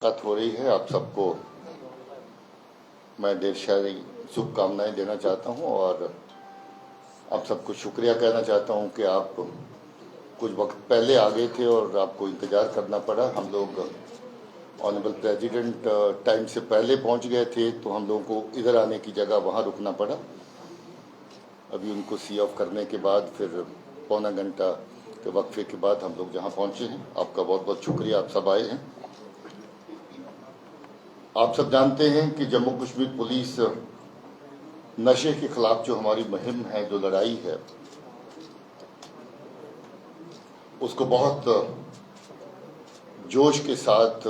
बात हो रही है। आप सबको मैं ढेर सारी शुभकामनाएं देना चाहता हूं और आप सबको शुक्रिया कहना चाहता हूं कि आप कुछ वक्त पहले आ गए थे और आपको इंतज़ार करना पड़ा। हम लोग ऑनरेबल प्रेसिडेंट टाइम से पहले पहुंच गए थे, तो हम लोगों को इधर आने की जगह वहां रुकना पड़ा। अभी उनको सी ऑफ करने के बाद फिर पौना घंटा के वक्फे के बाद हम लोग जहां पहुंचे हैं। आपका बहुत बहुत शुक्रिया, आप सब आए हैं। आप सब जानते हैं कि जम्मू कश्मीर पुलिस नशे के खिलाफ जो हमारी मुहिम है, जो लड़ाई है, उसको बहुत जोश के साथ,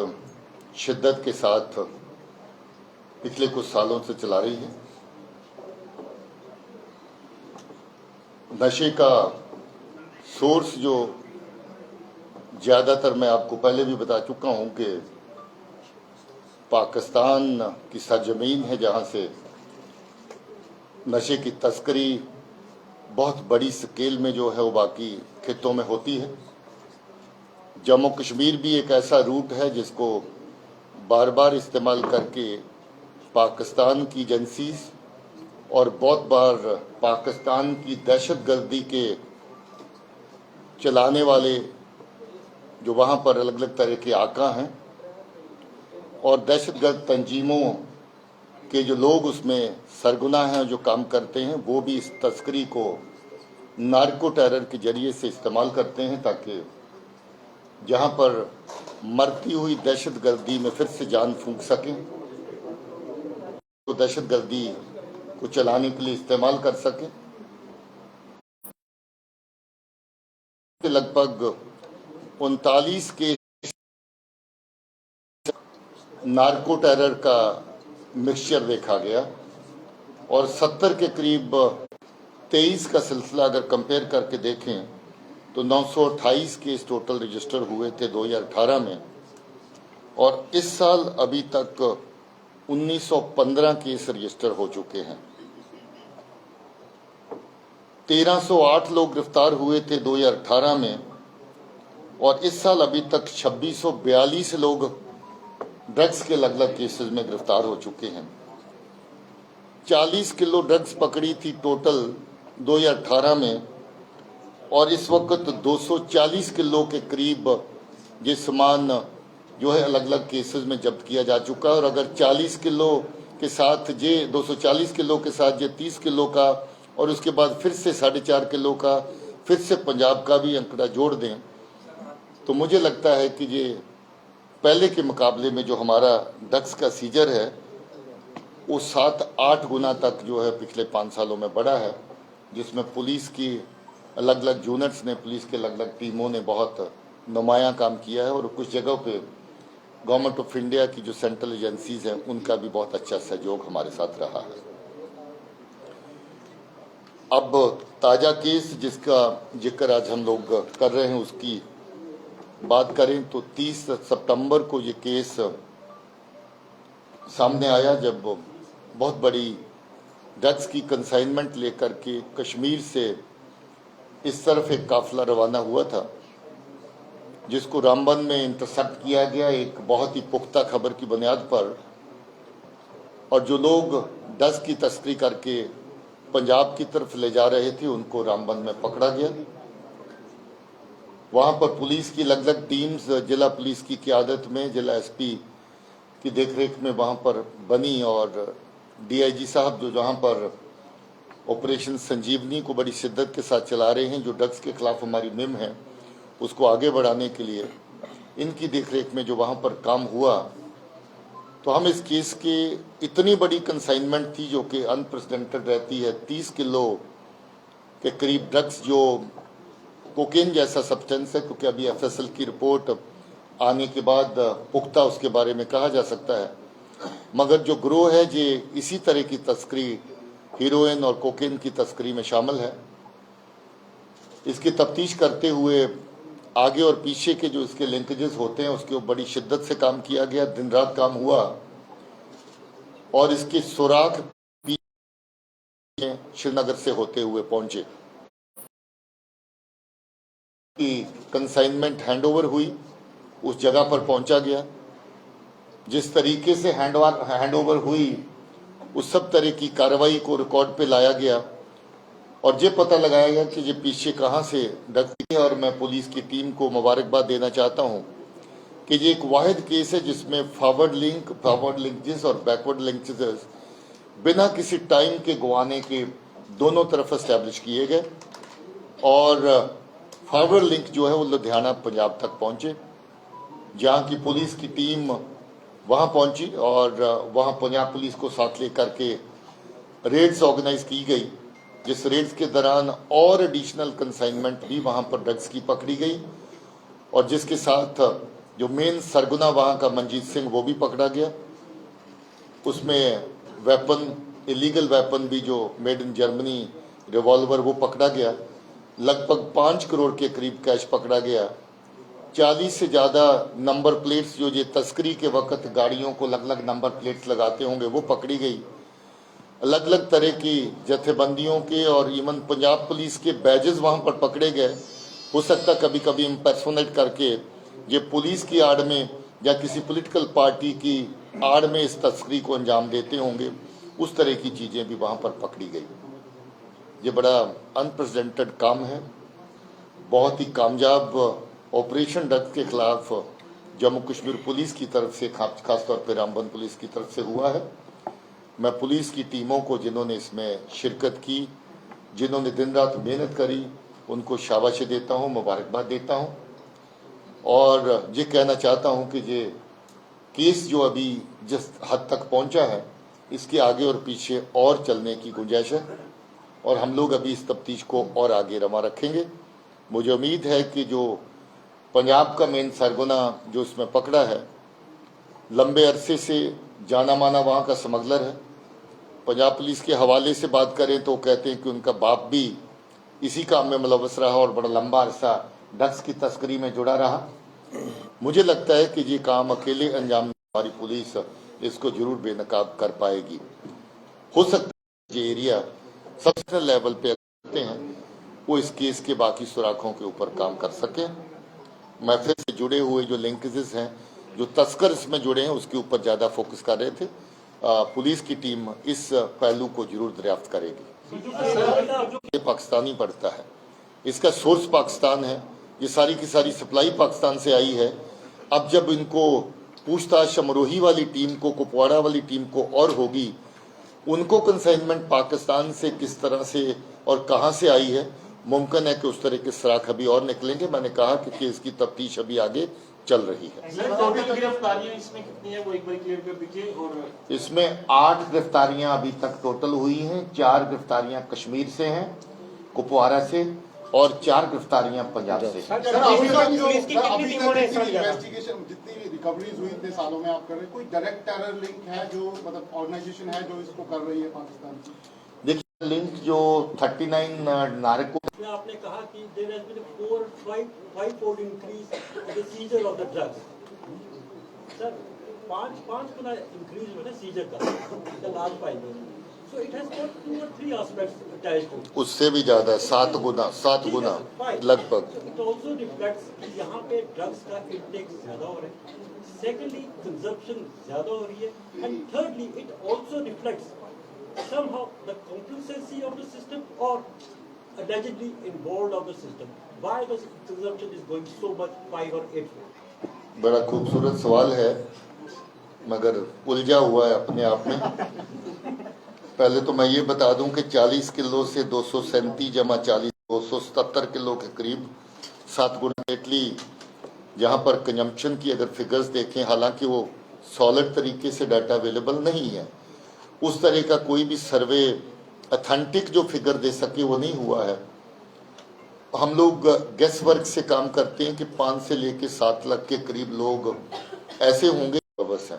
शिद्दत के साथ पिछले कुछ सालों से चला रही है। नशे का सोर्स जो ज़्यादातर मैं आपको पहले भी बता चुका हूं कि पाकिस्तान की सरजमीन है, जहां से नशे की तस्करी बहुत बड़ी स्केल में जो है वो बाकी खित्तों में होती है। जम्मू कश्मीर भी एक ऐसा रूट है जिसको बार बार इस्तेमाल करके पाकिस्तान की एजेंसीज और बहुत बार पाकिस्तान की दहशतगर्दी के चलाने वाले जो वहाँ पर अलग अलग तरह के आका हैं और दहशतगर्द तंजीमों के जो लोग उसमें सरगुना हैं, जो काम करते हैं, वो भी इस तस्करी को नार्को टेरर के जरिए से इस्तेमाल करते हैं ताकि जहाँ पर मरती हुई दहशतगर्दी में फिर से जान फूंक सकें, तो दहशतगर्दी को चलाने के लिए इस्तेमाल कर सकें। लगभग 39 के नार्को टेरर का मिक्सचर देखा गया और 70 के करीब 23 का सिलसिला अगर कंपेयर करके देखें तो 928 केस टोटल रजिस्टर हुए थे 2018 में, और इस साल अभी तक 1915 केस रजिस्टर हो चुके हैं। 1308 लोग गिरफ्तार हुए थे 2018 में, और इस साल अभी तक 2642 लोग ड्रग्स के अलग अलग केसेस में गिरफ्तार हो चुके हैं। 40 किलो ड्रग्स पकड़ी थी टोटल 2018 में, और इस वक्त 240 किलो के करीब ये सामान जो है अलग अलग केसेस में जब्त किया जा चुका है। और अगर 40 किलो के साथ ये 240 किलो के साथ ये 30 किलो का और उसके बाद फिर से 4.5 किलो का फिर से पंजाब का भी आंकड़ा जोड़ दें तो मुझे लगता है कि ये पहले के मुकाबले में जो हमारा ड्रग्स का सीजर है वो 7-8 गुना तक जो है पिछले 5 सालों में बढ़ा है, जिसमें पुलिस की अलग अलग यूनिट्स ने, पुलिस के अलग अलग टीमों ने बहुत नुमायां काम किया है। और कुछ जगहों पे गवर्नमेंट ऑफ इंडिया की जो सेंट्रल एजेंसीज हैं उनका भी बहुत अच्छा सहयोग हमारे साथ रहा है। अब ताज़ा केस जिसका जिक्र आज हम लोग कर रहे हैं उसकी बात करें तो 30 सितंबर को ये केस सामने आया, जब बहुत बड़ी ड्रग्स की कंसाइनमेंट लेकर के कश्मीर से इस तरफ एक काफिला रवाना हुआ था, जिसको रामबन में इंटरसेप्ट किया गया एक बहुत ही पुख्ता खबर की बुनियाद पर। और जो लोग ड्रग्स की तस्करी करके पंजाब की तरफ ले जा रहे थे उनको रामबन में पकड़ा गया। वहां पर पुलिस की अलग अलग टीम्स, जिला पुलिस की क़यादत में, जिला एसपी की देखरेख में वहां पर बनी, और डीआईजी साहब जो जहां पर ऑपरेशन संजीवनी को बड़ी शिद्दत के साथ चला रहे हैं, जो ड्रग्स के खिलाफ हमारी मुहिम है उसको आगे बढ़ाने के लिए, इनकी देखरेख में जो वहां पर काम हुआ, तो हम इस केस के इतनी बड़ी कंसाइनमेंट थी जो कि अनप्रेसिडेंटेड रहती है। 30 किलो के करीब ड्रग्स जो कोकेन जैसा सब्सटेंस है, क्योंकि अभी एफएसएल की रिपोर्ट आने के बाद पुख्ता उसके बारे में कहा जा सकता है, मगर जो ग्रोह है ये इसी तरह की तस्करी, हीरोइन और कोकेन की तस्करी में शामिल है। इसकी तफ्तीश करते हुए आगे और पीछे के जो इसके लिंकेजेस होते हैं उसके ऊपर बड़ी शिद्दत से काम किया गया, दिन रात काम हुआ, और इसके सुराग श्रीनगर से होते हुए पहुंचे। की कंसाइनमेंट हैंडओवर हुई, उस जगह पर पहुंचा गया, जिस तरीके से हैंडओवर हुई उस सब तरह की कार्रवाई को रिकॉर्ड पे लाया गया और ये पता लगाया गया कि ये पीछे कहाँ से ड्रग्स। और मैं पुलिस की टीम को मुबारकबाद देना चाहता हूँ कि ये एक वाहिद केस है जिसमें फॉरवर्ड लिंकेज और बैकवर्ड लिंकेजेस बिना किसी टाइम के गंवाने के दोनों तरफ एस्टेब्लिश किए गए और फॉरवर्ड लिंक जो है वो लुधियाना पंजाब तक पहुंचे, जहां की पुलिस की टीम वहां पहुंची और वहां पंजाब पुलिस को साथ लेकर के रेड्स ऑर्गेनाइज की गई, जिस रेड्स के दौरान और एडिशनल कंसाइनमेंट भी वहां पर ड्रग्स की पकड़ी गई और जिसके साथ जो मेन सरगुना वहां का मंजीत सिंह वो भी पकड़ा गया। उसमें वेपन, इलीगल वेपन भी जो मेड इन जर्मनी रिवॉल्वर वो पकड़ा गया। लगभग 5 करोड़ के करीब कैश पकड़ा गया। 40 से ज़्यादा नंबर प्लेट्स जो ये तस्करी के वक्त गाड़ियों को अलग अलग नंबर प्लेट्स लगाते होंगे वो पकड़ी गई। अलग अलग तरह की जथेबंदियों के और इवन पंजाब पुलिस के बैजेस वहाँ पर पकड़े गए। हो सकता कभी कभी इम्पर्सोनेट करके ये पुलिस की आड़ में या किसी पॉलिटिकल पार्टी की आड़ में इस तस्करी को अंजाम देते होंगे, उस तरह की चीज़ें भी वहाँ पर पकड़ी गई। ये बड़ा अनप्रेसिडेंटेड काम है। बहुत ही कामयाब ऑपरेशन ड्रग्स के खिलाफ जम्मू कश्मीर पुलिस की तरफ से, खासतौर पर रामबन पुलिस की तरफ से हुआ है। मैं पुलिस की टीमों को जिन्होंने इसमें शिरकत की, जिन्होंने दिन रात मेहनत करी, उनको शाबाशी देता हूँ, मुबारकबाद देता हूँ और ये कहना चाहता हूँ कि ये केस जो अभी जिस हद तक पहुँचा है इसके आगे और पीछे और चलने की गुंजाइश है और हम लोग अभी इस तफ्तीश को और आगे रवा रखेंगे। मुझे उम्मीद है कि जो पंजाब का मेन सरगुना जो इसमें पकड़ा है, लंबे अरसे से जाना माना वहाँ का स्मगलर है। पंजाब पुलिस के हवाले से बात करें तो कहते हैं कि उनका बाप भी इसी काम में मुलव्वस रहा और बड़ा लंबा अरसा ड्रग्स की तस्करी में जुड़ा रहा। मुझे लगता है कि ये काम अकेले अंजाम हमारी पुलिस इसको जरूर बेनकाब कर पाएगी। हो सकता है ये एरिया सबसे लेवल पे करते हैं वो इस केस के बाकी सुराखों के ऊपर काम कर सके। मैं फिर से जुड़े हुए जो लिंकेजेस हैं, जो तस्कर इसमें जुड़े हैं, उसके ऊपर ज़्यादा फोकस कर रहे थे। पुलिस की टीम इस पहलू को जरूर दरियाफ्त करेगी। ये पाकिस्तानी पड़ता है, इसका सोर्स पाकिस्तान है, ये सारी की सारी सप्लाई पाकिस्तान से आई है। अब जब इनको पूछताछ अमरोही वाली टीम को, कुपवाड़ा वाली टीम को और होगी, उनको कंसाइनमेंट पाकिस्तान से किस तरह से और कहां से आई है, मुमकिन है कि उस तरह के सुराख अभी और निकलेंगे। मैंने कहा कि केस की तफ्तीश अभी आगे चल रही है। इसमें कितनी है वो एक बार क्लियर कर दीजिए। और इसमें 8 गिरफ्तारियां अभी तक टोटल हुई हैं। 4 गिरफ्तारियां कश्मीर से हैं, कुपवाड़ा से, और 4 गिरफ्तारियां पंजाब से। इन्वेस्टिगेशन जितनी भी रिकवरीज हुई इतने सालों में आप कर रहे हैं, कोई डायरेक्ट टेरर लिंक है जो मतलब ऑर्गेनाइजेशन है जो इसको कर रही है पाकिस्तान की? देखिए, लिंक जो 39 नार्को, आपने कहा कि there has been a 5-fold increase in the seizure of the drugs. Sir 5 गुना इंक्रीज हुआ ना सीजर का the last 5 years. So it has got 2 or 3 aspects attached to it. उससे भी ज्यादा 7 गुना लगभग। So it also reflects कि यहाँ पे ड्रग्स का इंटेक ज्यादा हो रहा है, सेकेंडली कंजप्शन ज्यादा हो रही है, and thirdly it also reflects somehow the complacency of the system or allegedly involved of the system. Why the consumption is going so much 5 or 8? बड़ा खूबसूरत सवाल है मगर उलझा हुआ है अपने आप में। पहले तो मैं ये बता दूं कि 40 किलो से 237 जमा 40 277 किलो के करीब 7 गुना इटली, जहां पर कंजम्पशन की अगर फिगर्स देखें, हालांकि वो सॉलिड तरीके से डाटा अवेलेबल नहीं है, उस तरह का कोई भी सर्वे अथेंटिक जो फिगर दे सके वो नहीं हुआ है। हम लोग गेस वर्क से काम करते हैं कि 5 से लेके 7 लाख के करीब लोग ऐसे होंगे बस हैं।